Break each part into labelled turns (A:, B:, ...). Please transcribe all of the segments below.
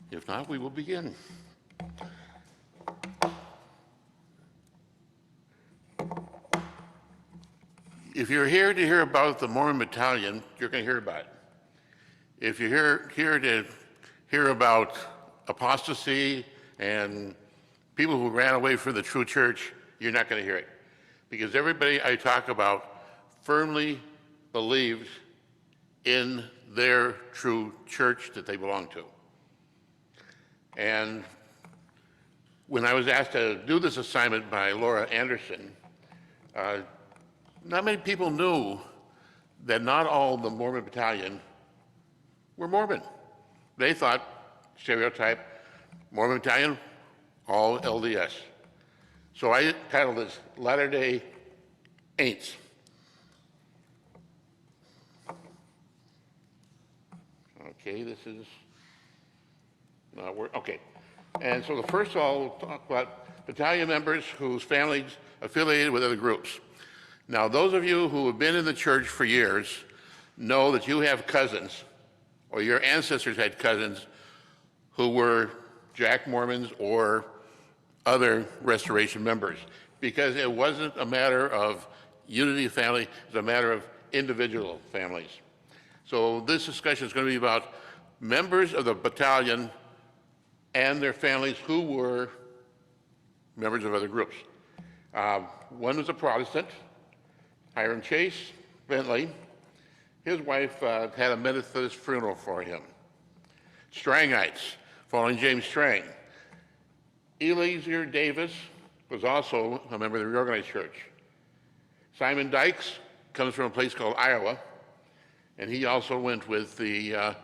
A: If not, we will begin. If you're here to hear about the Mormon Battalion, you're going to hear about it. If you're here to hear about apostasy and people who ran away from the true church, you're not going to hear it. Because everybody I talk about firmly believes in their true church that they belong to. And when I was asked to do this assignment by Laura Anderson, not many people knew that not all the Mormon Battalion were Mormon. They thought, stereotype, Mormon Battalion, all LDS. So I titled this Latter-day Aints. Okay, this is not work. Okay, and so the first I'll talk about battalion members whose families affiliated with other groups. Now, those of you who have been in the church for years know that you have cousins, or your ancestors had cousins who were Jack Mormons or other Restoration members, because it wasn't a matter of unity of family, it was a matter of individual families. So this discussion is going to be about members of the battalion and their families who were members of other groups. One was a Protestant, Hiram Chase Bentley. His wife had a Methodist funeral for him. Strangites, following James Strang. Eleazar Davis was also a member of the Reorganized Church. Simon Dykes comes from a place called Iowa, and he also went with the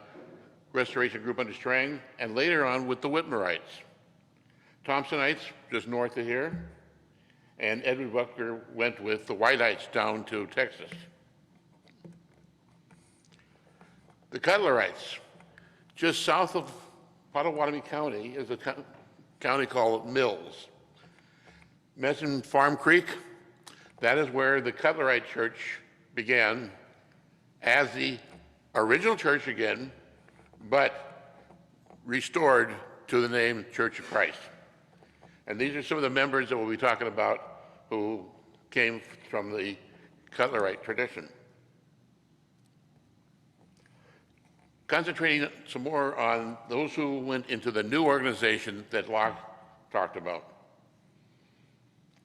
A: Restoration group under Strang, and later on with the Whitmerites. Thompsonites, just north of here, and Edward Buckner went with the Whiteites down to Texas. The Cutlerites, just south of Pottawatomie County, is a county called Mills. Mention Farm Creek, that is where the Cutlerite Church began as the original church again, but restored to the name Church of Christ. And these are some of the members that we'll be talking about who came from the Cutlerite tradition. Concentrating some more on those who went into the new organization that Locke talked about.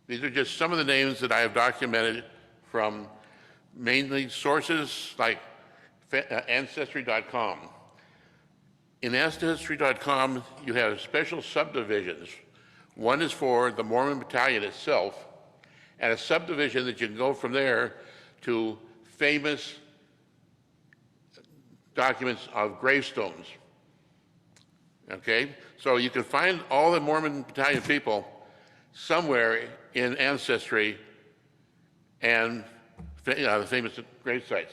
A: These are just some of the names that I have documented from mainly sources like Ancestry.com. In Ancestry.com, you have special subdivisions. One is for the Mormon Battalion itself, and a subdivision that you can go from there to famous documents of gravestones. Okay? So you can find all the Mormon Battalion people somewhere in Ancestry and the famous grave sites.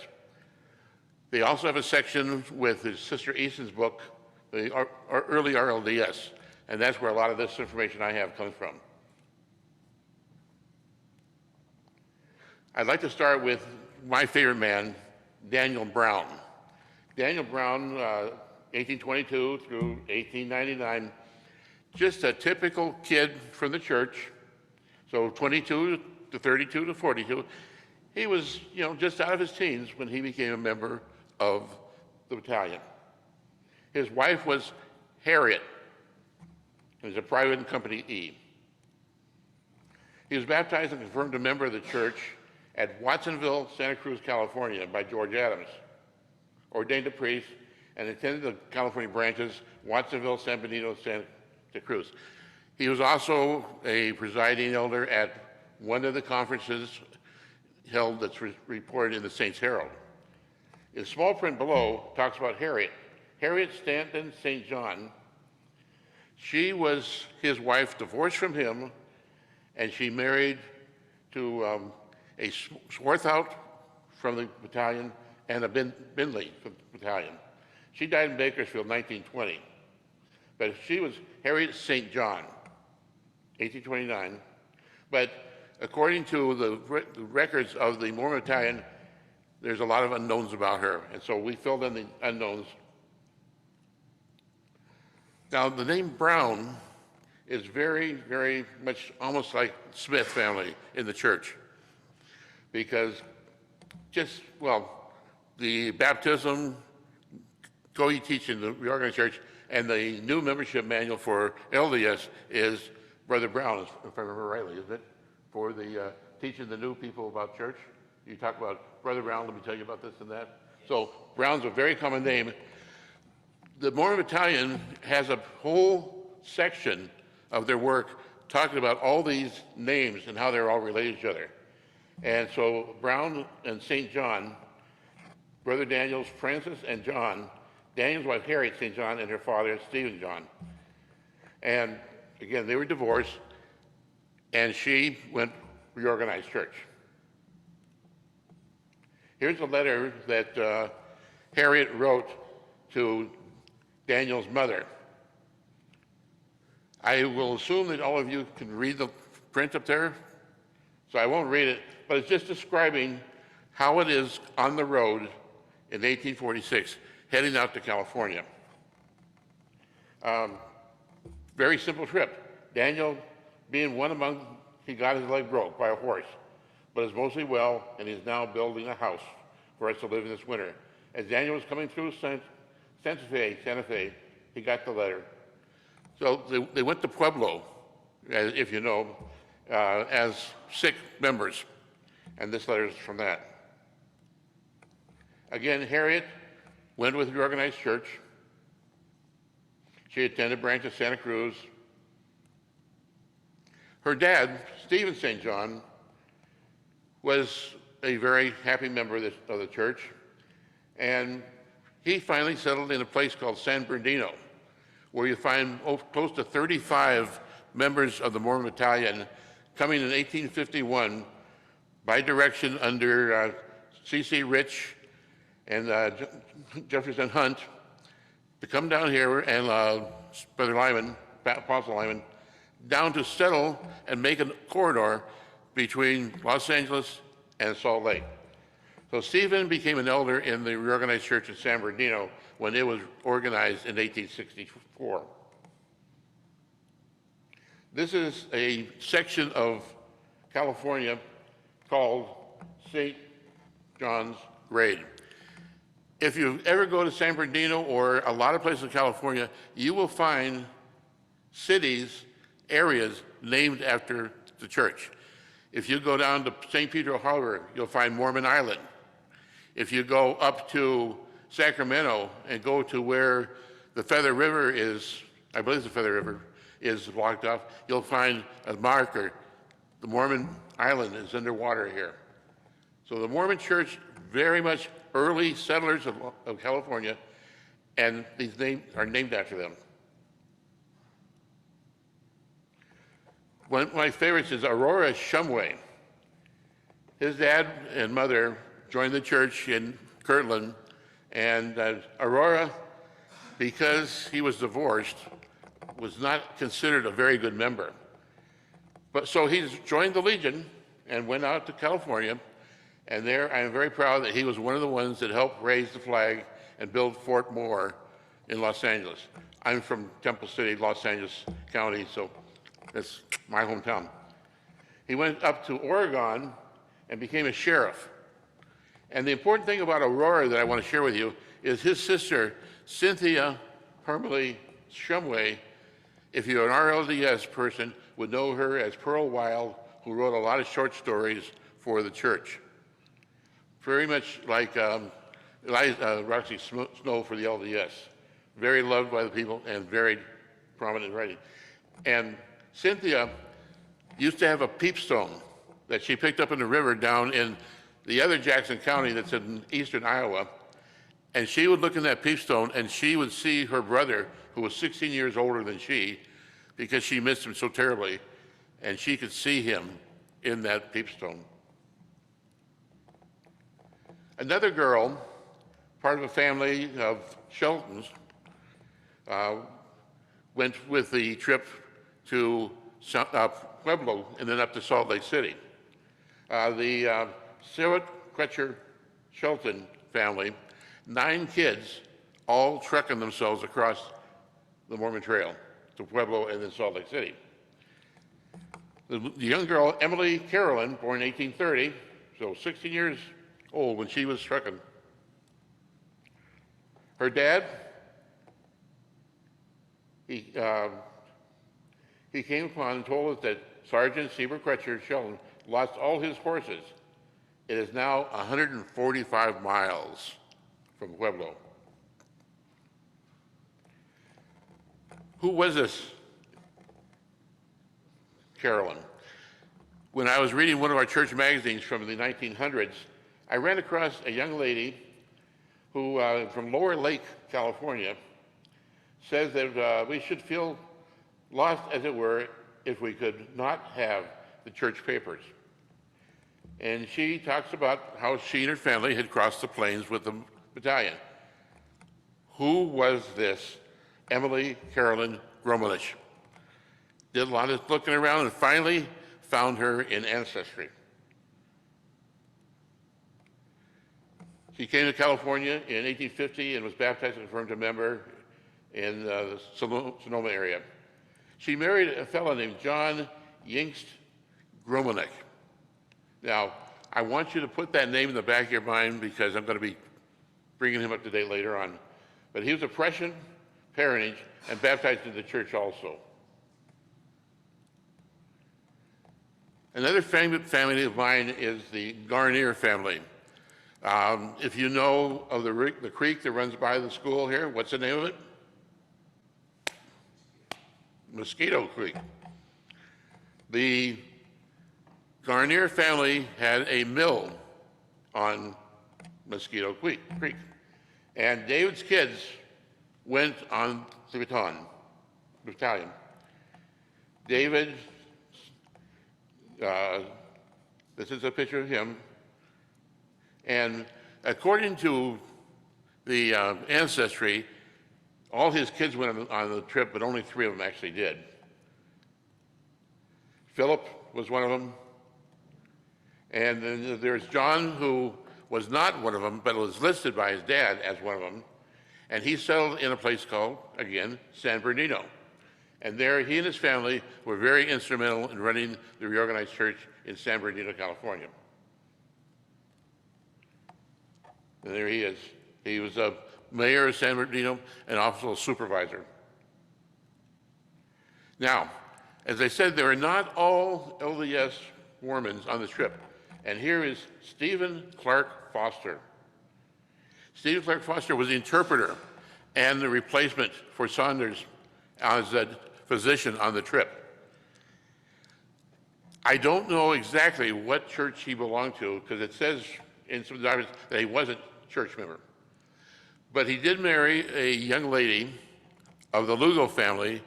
A: They also have a section with his sister Easton's book, the early RLDS, and that's where a lot of this information I have comes from. I'd like to start with my favorite man, Daniel Brown. Daniel Brown, 1822 through 1899, just a typical kid from the church, so 22 to 32 to 42. He was, just out of his teens when he became a member of the battalion. His wife was Harriet. He was a private in Company E. He was baptized and confirmed a member of the church at Watsonville, Santa Cruz, California by George Adams. Ordained a priest and attended the California branches, Watsonville, San Benito, Santa Cruz. He was also a presiding elder at one of the conferences held that's reported in the Saints Herald. In small print below, talks about Harriet. Harriet Stanton St. John. She was his wife, divorced from him, and she married to a Swarthout from the battalion and a Bindley from the battalion. She died in Bakersfield, 1920. But she was Harriet St. John, 1829. But according to the records of the Mormon Battalion, there's a lot of unknowns about her, and so we filled in the unknowns. Now, the name Brown is very, very much almost like Smith family in the church, because the baptism, go ye teach in the reorganized church, and the new membership manual for LDS is Brother Brown, if I remember rightly, is it? For the teaching the new people about church. You talk about Brother Brown, let me tell you about this and that. So Brown's a very common name. The Mormon Battalion has a whole section of their work talking about all these names and how they're all related to each other. And so Brown and St. John, Brother Daniel's Francis and John, Daniel's wife Harriet St. John, and her father Stephen John. And again, they were divorced, and she went reorganized church. Here's a letter that Harriet wrote to Daniel's mother. I will assume that all of you can read the print up there, so I won't read it, but it's just describing how it is on the road in 1846, heading out to California. Very simple trip. Daniel, being one among, he got his leg broke by a horse, but is mostly well, and he's now building a house for us to live in this winter. As Daniel was coming through Santa Fe, he got the letter. So they went to Pueblo, if you know, as sick members, and this letter is from that. Again, Harriet went with the organized church. She attended branch of Santa Cruz. Her dad, Stephen St. John, was a very happy member of the church, and he finally settled in a place called San Bernardino, where you find close to 35 members of the Mormon Battalion coming in 1851 by direction under C.C. Rich and Jefferson Hunt to come down here and Brother Lyman, Apostle Lyman, down to settle and make a corridor between Los Angeles and Salt Lake. So Stephen became an elder in the reorganized church in San Bernardino when it was organized in 1864. This is a section of California called St. John's Grade. If you ever go to San Bernardino or a lot of places in California, you will find cities, areas named after the church. If you go down to St. Pedro Harbor, you'll find Mormon Island. If you go up to Sacramento and go to where the Feather River is, I believe the Feather River is blocked off, you'll find a marker. The Mormon Island is underwater here. So the Mormon Church, very much early settlers of California, and these names are named after them. One of my favorites is Aurora Shumway. His dad and mother joined the church in Kirtland, and Aurora, because he was divorced, was not considered a very good member. But so he joined the Legion and went out to California, and there I am very proud that he was one of the ones that helped raise the flag and build Fort Moore in Los Angeles. I'm from Temple City, Los Angeles County, so that's my hometown. He went up to Oregon and became a sheriff. And the important thing about Aurora that I want to share with you is his sister, Cynthia Parmalee Shumway, if you're an RLDS person, would know her as Pearl Wilde, who wrote a lot of short stories for the church. Very much like Roxy Snow for the LDS. Very loved by the people and very prominent in writing. And Cynthia used to have a peepstone that she picked up in the river down in the other Jackson County that's in eastern Iowa. And she would look in that peepstone and she would see her brother, who was 16 years older than she, because she missed him so terribly, and she could see him in that peepstone. Another girl, part of a family of Sheltons, went with the trip to Pueblo and then up to Salt Lake City. The Crutcher Shelton family, 9 kids, all trekking themselves across the Mormon Trail to Pueblo and then Salt Lake City. The young girl, Emily Carolyn, born in 1830, so 16 years old when she was stricken. Her dad, he came upon and told us that Sergeant Seymour Crutcher, Shelton, lost all his horses. It is now 145 miles from Pueblo. Who was this Carolyn? When I was reading one of our church magazines from the 1900s, I ran across a young lady who, from Lower Lake, California, says that we should feel lost, as it were, if we could not have the church papers. And she talks about how she and her family had crossed the plains with the battalion. Who was this Emily Carolyn Gromelich? Did a lot of looking around and finally found her in Ancestry. She came to California in 1850 and was baptized and confirmed a member in the Sonoma area. She married a fellow named John Yingst Gromelich. Now, I want you to put that name in the back of your mind because I'm going to be bringing him up to date later on. But he was of Prussian parentage and baptized in the church also. Another family of mine is the Garnier family. If you know of the creek that runs by the school here, what's the name of it? Mosquito Creek. The Garnier family had a mill on Mosquito Creek. And David's kids went on the battalion. David, this is a picture of him. And according to the ancestry, all his kids went on the trip, but only 3 of them actually did. Philip was one of them. And then there's John, who was not one of them, but was listed by his dad as one of them. And he settled in a place called, again, San Bernardino. And there, he and his family were very instrumental in running the reorganized church in San Bernardino, California. And there he is. He was a mayor of San Bernardino and also a supervisor. Now, as I said, there are not all LDS Mormons on the trip. And here is Stephen Clark Foster. Stephen Clark Foster was the interpreter and the replacement for Saunders as a physician on the trip. I don't know exactly what church he belonged to because it says in some documents that he wasn't a church member. But he did marry a young lady of the Lugo family,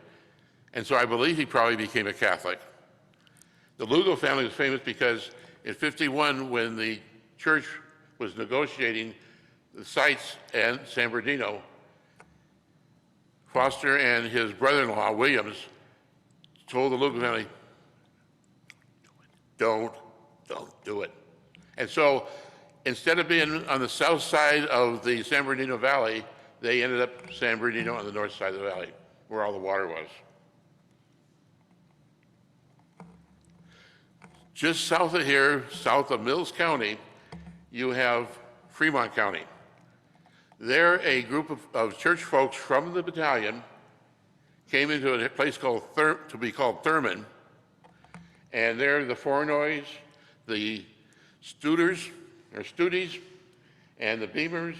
A: and so I believe he probably became a Catholic. The Lugo family was famous because in '51, when the church was negotiating the sites in San Bernardino, Foster and his brother-in-law, Williams, told the Lugo family, don't do it. And so instead of being on the south side of the San Bernardino Valley, they ended up San Bernardino on the north side of the valley, where all the water was. Just south of here, south of Mills County, you have Fremont County. There, a group of church folks from the battalion came into a place called Thurman, and there the Fornoys, the Studies, and the Beamers,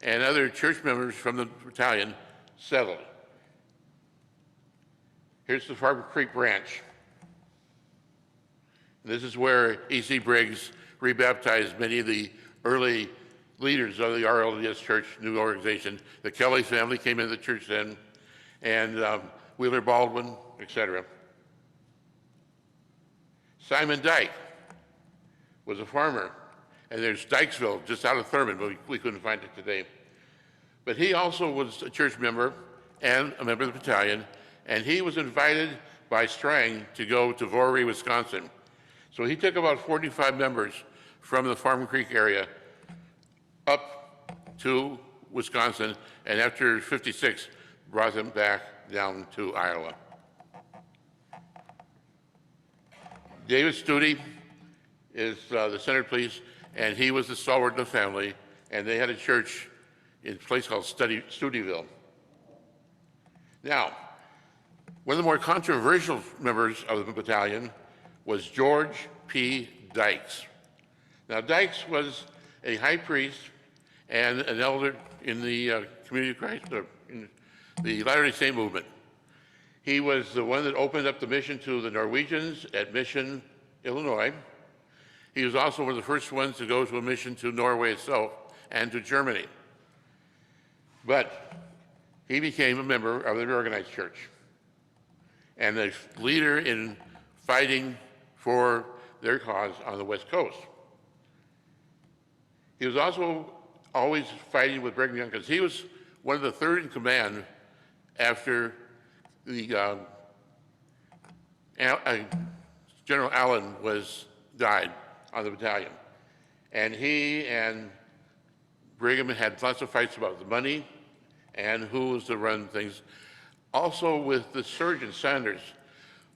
A: and other church members from the battalion settled. Here's the Farber Creek Branch. This is where E.C. Briggs rebaptized many of the early leaders of the RLDS Church, new organization. The Kelly family came into the church then, and Wheeler Baldwin, etc. Simon Dyke was a farmer, and there's Dykesville just out of Thurman, but we couldn't find it today. But he also was a church member and a member of the battalion, and he was invited by Strang to go to Voree, Wisconsin. So he took about 45 members from the Farm Creek area up to Wisconsin, and after '56, brought them back down to Iowa. David Studi is the center police, and he was the stalwart of the family, and they had a church in a place called Studieville. Now, one of the more controversial members of the battalion was George P. Dykes. Now, Dykes was a high priest and an elder in the Community of Christ, in the Latter-day Saint movement. He was the one that opened up the mission to the Norwegians at Mission, Illinois. He was also one of the first ones to go to a mission to Norway itself and to Germany. But he became a member of the organized church and a leader in fighting for their cause on the West Coast. He was also always fighting with Brigham Young because he was one of the third in command after the General Allen died on the battalion. And he and Brigham had lots of fights about the money and who was to run things. Also with the surgeon, Sanders,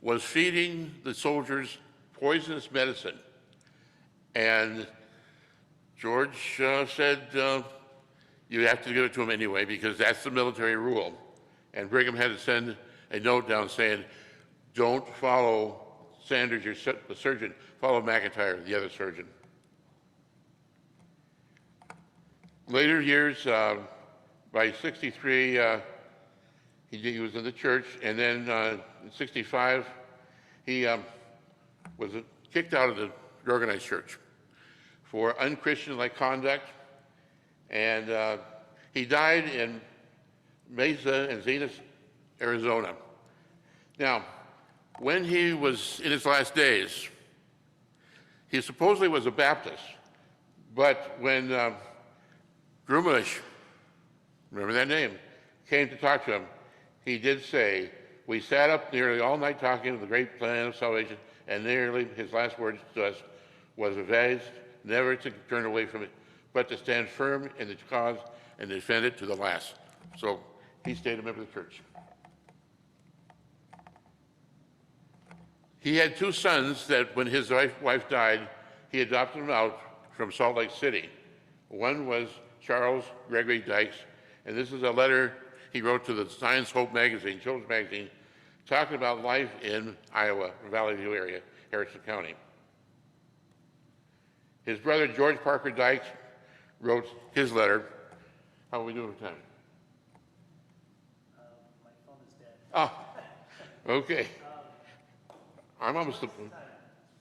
A: was feeding the soldiers poisonous medicine. And George said, you have to give it to him anyway because that's the military rule. And Brigham had to send a note down saying, don't follow Sanders, the surgeon, follow McIntyre, the other surgeon. Later years, by 63, he was in the church, and then in 65, he was kicked out of the organized church for unchristian-like conduct, and he died in Mesa and Encinitas, Arizona. Now, when he was in his last days, he supposedly was a Baptist, but when Grumish, remember that name, came to talk to him, he did say, we sat up nearly all night talking of the great plan of salvation, and nearly his last words to us was advised never to turn away from it, but to stand firm in the cause and defend it to the last. So he stayed a member of the church. He had two sons that when his wife died, he adopted them out from Salt Lake City. One was Charles Gregory Dykes, and this is a letter he wrote to the Science Hope magazine, children's magazine, talking about life in Iowa, Valley View area, Harrison County. His brother, George Parker Dykes, wrote his letter. How are we doing with time?
B: My phone is dead.
A: Ah, okay. I'm almost...
B: Okay, so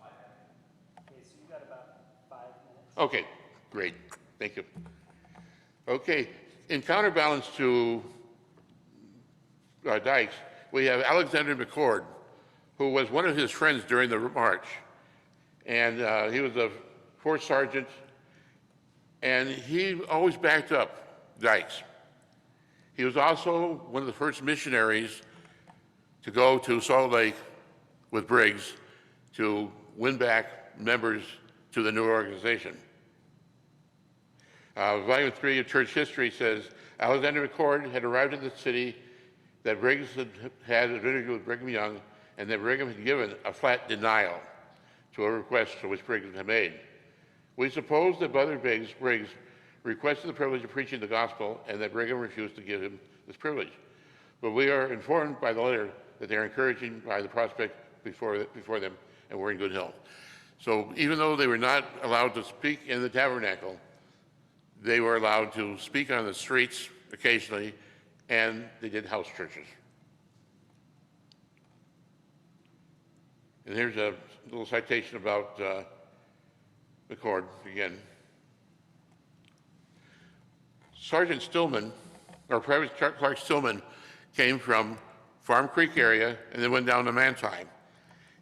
B: you got about 5 minutes.
A: Okay, great. Thank you. Okay, in counterbalance to Dykes, we have Alexander McCord, who was one of his friends during the march. And he was a fourth sergeant, and he always backed up Dykes. He was also one of the first missionaries to go to Salt Lake with Briggs to win back members to the new organization. Volume 3 of Church History says, Alexander McCord had arrived in the city that Briggs had an interview with Brigham Young, and that Brigham had given a flat denial to a request to which Brigham had made. We suppose that Brother Briggs requested the privilege of preaching the gospel and that Brigham refused to give him this privilege. But we are informed by the letter that they are encouraged by the prospect before them and were in good health. So even though they were not allowed to speak in the tabernacle, they were allowed to speak on the streets occasionally, and they did house churches. And here's a little citation about McCord again. Sergeant Stillman, or Private Clark Stillman, came from Farm Creek area and then went down to Manti.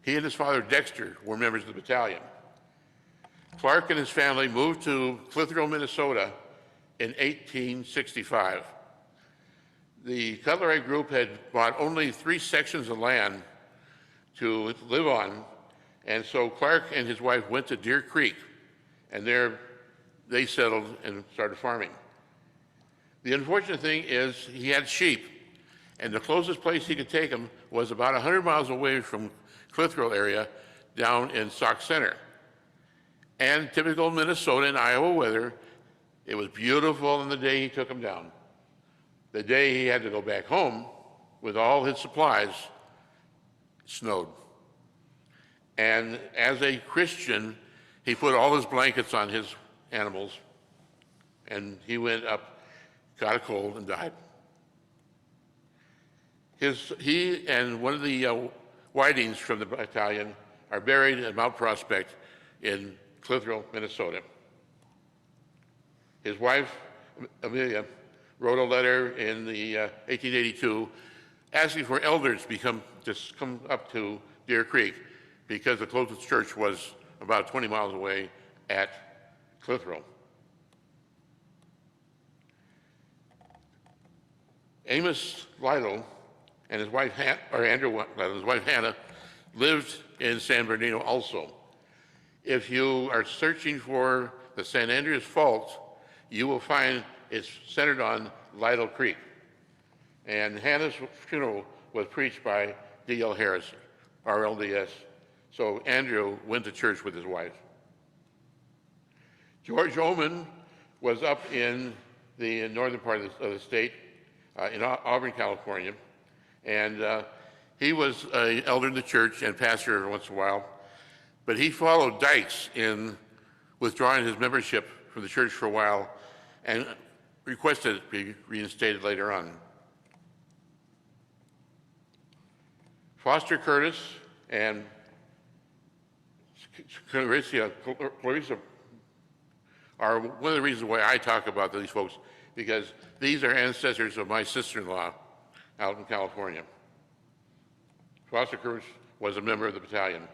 A: He and his father Dexter were members of the battalion. Clark and his family moved to Clitheroe, Minnesota in 1865. The Cutler group had bought only 3 sections of land to live on, and so Clark and his wife went to Deer Creek, and there they settled and started farming. The unfortunate thing is he had sheep, And the closest place he could take them was about 100 miles away from Clitheroe area down in Sauk Center. And typical Minnesota and Iowa weather, it was beautiful on the day he took them down. The day he had to go back home with all his supplies, it snowed. And as a Christian, he put all his blankets on his animals, and he went up, got a cold, and died. He and one of the Whitings from the battalion are buried at Mount Prospect in Clitheroe, Minnesota. His wife, Amelia, wrote a letter in the 1882 asking for elders to come up to Deer Creek because the closest church was about 20 miles away at Clitheroe. Amos Lytle and his wife, Andrew Lytle, his wife Hannah, lived in San Bernardino also. If you are searching for the San Andreas Fault, you will find it's centered on Lytle Creek. And Hannah's funeral was preached by D.L. Harris, RLDS. So Andrew went to church with his wife. George Oman was up in the northern part of the state, in Auburn, California. And he was an elder in the church and pastor every once in a while. But he followed Dykes in withdrawing his membership from the church for a while and requested it be reinstated later on. Foster Curtis and Clarissa are one of the reasons why I talk about these folks, because these are ancestors of my sister-in-law out in California. Foster Curtis was a member of the battalion.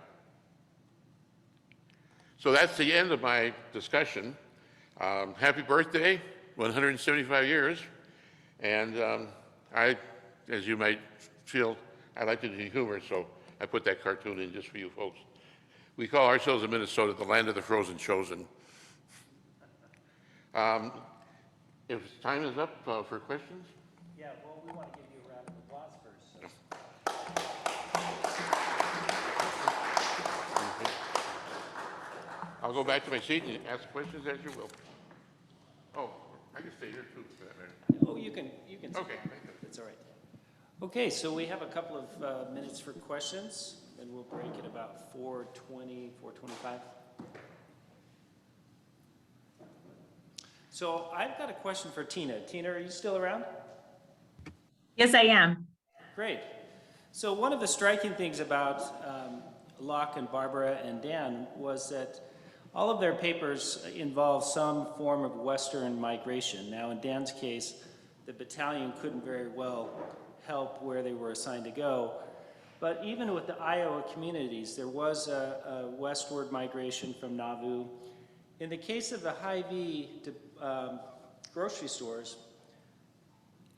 A: So that's the end of my discussion. Happy birthday, 175 years. And as you might feel, I like to do humor, so I put that cartoon in just for you folks. We call ourselves in Minnesota the land of the frozen chosen. If time is up for questions?
B: Yeah, well, we want to give you a round of applause first. So.
A: I'll go back to my seat and ask questions as you will. Oh, I can stay here too, for that matter.
B: Oh, you can.
A: Okay.
B: That's all right. Okay, so we have a couple of minutes for questions, and we'll break at about 4:20, 4:25. So I've got a question for Tina. Tina, are you still around?
C: Yes, I am.
B: Great. So one of the striking things about Locke and Barbara and Dan was that all of their papers involve some form of Western migration. Now, in Dan's case, the battalion couldn't very well help where they were assigned to go. But even with the Iowa communities, there was a westward migration from Nauvoo. In the case of the Hy-Vee grocery stores,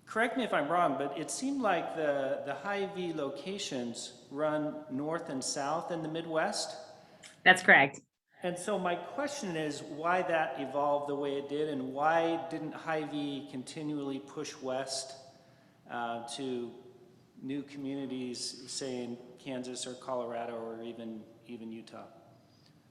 B: correct me if I'm wrong, but it seemed like the Hy-Vee locations run north and south in the Midwest.
C: That's correct.
B: And so my question is why that evolved the way it did, and why didn't Hy-Vee continually push west to new communities, say in Kansas or Colorado or even Utah?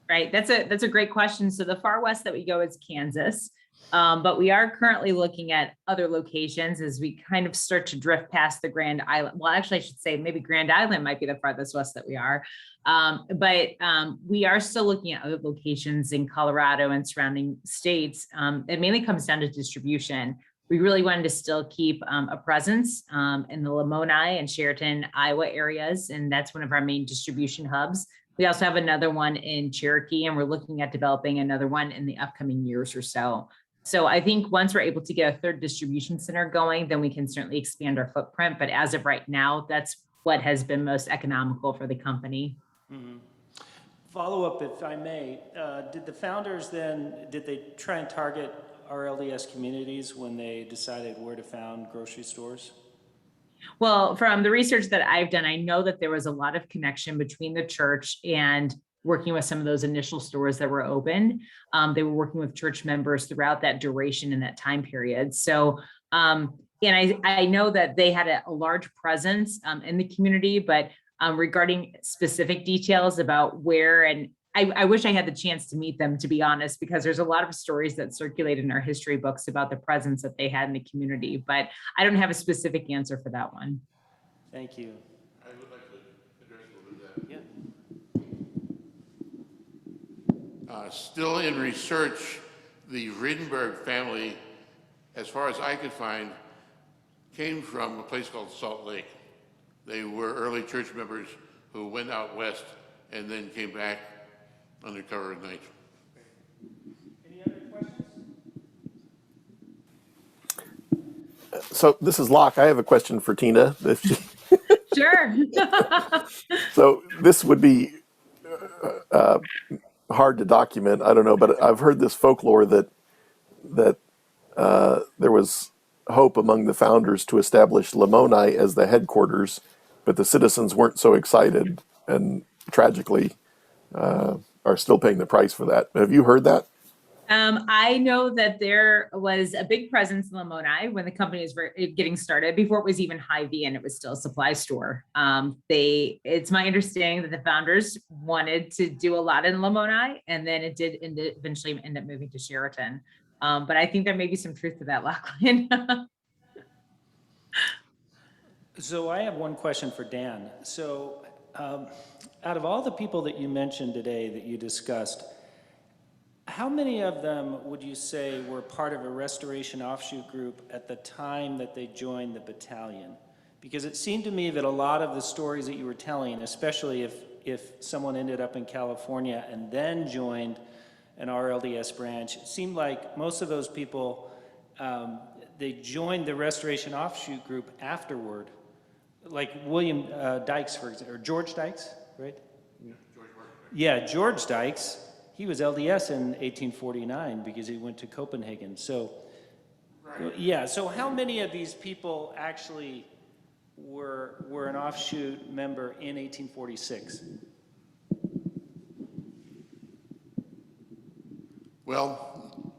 C: Right. That's a great question. So the far west that we go is Kansas, but we are currently looking at other locations as we kind of start to drift past the Grand Island. Well, actually, I should say maybe Grand Island might be the farthest west that we are. But we are still looking at other locations in Colorado and surrounding states. It mainly comes down to distribution. We really wanted to still keep a presence in the Lamoni and Sheraton, Iowa areas, and that's one of our main distribution hubs. We also have another one in Cherokee, and we're looking at developing another one in the upcoming years or so. So I think once we're able to get a third distribution center going, then we can certainly expand our footprint. But as of right now, that's what has been most economical for the company.
B: Mm-hmm. Follow up, if I may, did the founders then, did they try and target RLDS communities when they decided where to found grocery stores?
C: Well, from the research that I've done, I know that there was a lot of connection between the church and working with some of those initial stores that were opened. They were working with church members throughout that duration in that time period. So And I know that they had a large presence in the community, but regarding specific details about where, and I wish I had the chance to meet them, to be honest, because there's a lot of stories that circulate in our history books about the presence that they had in the community, but I don't have a specific answer for that one.
B: Thank you.
A: I would like to address a little bit of
B: Yeah.
A: that. Still in research, the Rydenberg family, as far as I could find, came from a place called Salt Lake. They were early church members who went out west and then came back under cover of night.
B: Any other questions?
D: So this is Locke. I have a question for Tina.
C: Sure.
D: So this would be hard to document. I don't know, but I've heard this folklore that there was hope among the founders to establish Lamoni as the headquarters, but the citizens weren't so excited, and tragically are still paying the price for that. Have you heard that?
C: I know that there was a big presence in Lamoni when the company was getting started, before it was even Hy-Vee and it was still a supply store. It's my understanding that the founders wanted to do a lot in Lamoni, and then it did eventually end up moving to Sheraton. But I think there may be some truth to that, Lachlan.
B: So I have one question for Dan. So out of all the people that you mentioned today that you discussed, how many of them would you say were part of a restoration offshoot group at the time that they joined the battalion? Because it seemed to me that a lot of the stories that you were telling, especially if someone ended up in California and then joined an RLDS branch, it seemed like most of those people, they joined the restoration offshoot group afterward. Like William Dykes, for example, or George Dykes, right? Yeah, George Dykes. He was LDS in 1849 because he went to Copenhagen. So, yeah, so how many of these people actually were an offshoot member in 1846?
A: Well,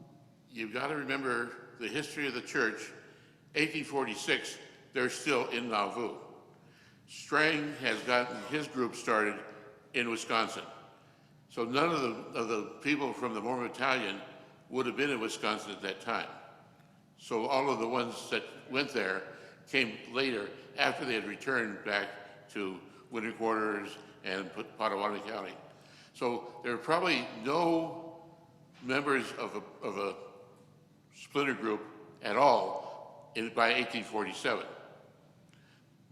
A: you've got to remember the history of the church. 1846, they're still in Nauvoo. Strang has gotten his group started in Wisconsin. So none of the people from the Mormon Battalion would have been in Wisconsin at that time. So all of the ones that went there came later, after they had returned back to winter quarters and Potawatomi County. So there are probably no members of a splinter group at all by 1847.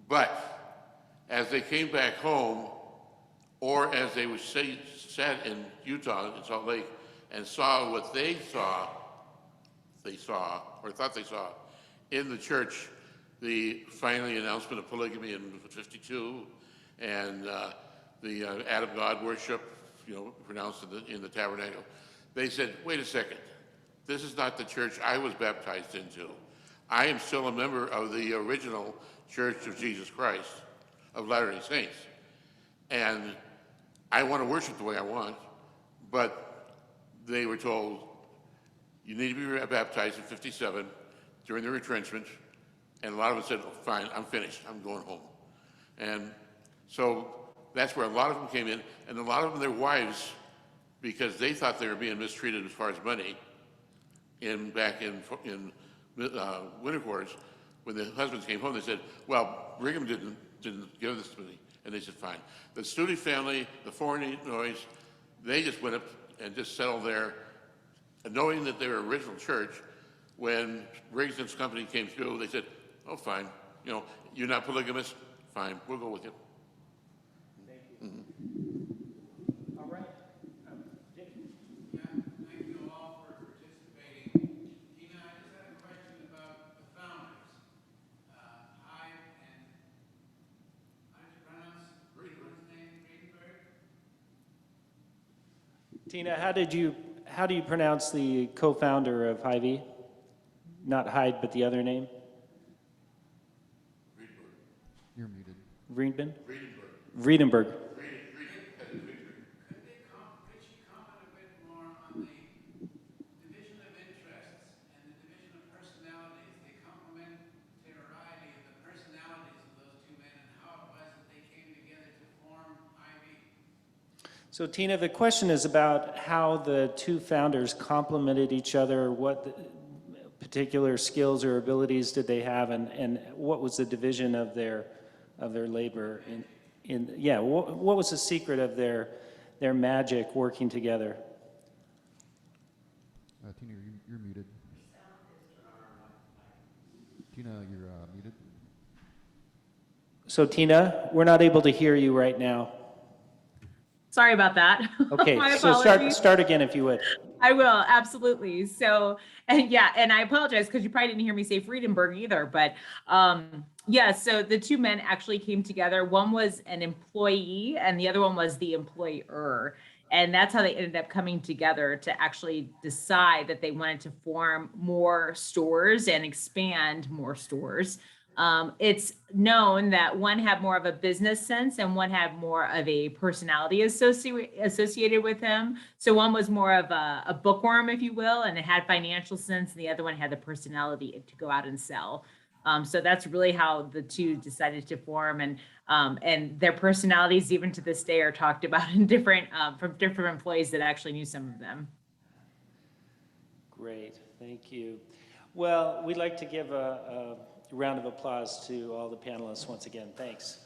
A: But as they came back home, or as they sat in Utah, in Salt Lake, and saw what they saw, or thought they saw, in the church, the finally announcement of polygamy in 52, and the Adam God worship, pronounced in the tabernacle. They said, wait a second, this is not the church I was baptized into. I am still a member of the original Church of Jesus Christ of Latter-day Saints. And I want to worship the way I want, but they were told, you need to be baptized in 57 during the retrenchment. And a lot of them said, oh, fine, I'm finished, I'm going home. And so that's where a lot of them came in, and a lot of them, their wives, because they thought they were being mistreated as far as money, back in winter quarters, when the husbands came home, they said, well, Brigham didn't give this to me. And they said, fine. The Studi family, the Fournoys, they just went up and just settled there, knowing that they were original church. When Briggs and company came through, they said, oh, fine. You're not polygamous? Fine, we'll go with you.
B: Thank you. Mm-hmm. All right. Dick?
E: Yeah, thank you all for participating. Tina, I just had a question about the founders. Hyde and, how did you pronounce his name? Rydenberg?
B: Tina, how do you pronounce the co-founder of Hy-Vee? Not Hyde, but the other name?
F: You're muted.
B: Rydenberg? Rydenberg.
E: Could she comment a bit more on the division of interests and the division of personalities, the complementarity
B: So Tina, the question is about how the two founders complemented each other, what particular skills or abilities did they have, and what was the division of their labor what was the secret of their magic working together?
F: Tina, you're muted. Tina, you're muted.
B: So Tina, we're not able to hear you right now.
C: Sorry about that.
B: Okay,
C: My
B: so
C: apologies.
B: start again if you would.
C: I will, absolutely. So, and yeah, and I apologize because you probably didn't hear me say Friedenberg either, but yeah, so the two men actually came together. One was an employee and the other one was the employer. And that's how they ended up coming together to actually decide that they wanted to form more stores and expand more stores. It's known that one had more of a business sense and one had more of a personality associated with him. So one was more of a bookworm, if you will, and it had financial sense, and the other one had the personality to go out and sell. So that's really how the two decided to form, and their personalities, even to this day, are talked about in different from different employees that actually knew some of them.
B: Great, thank you. Well, we'd like to give a round of applause to all the panelists once again. Thanks.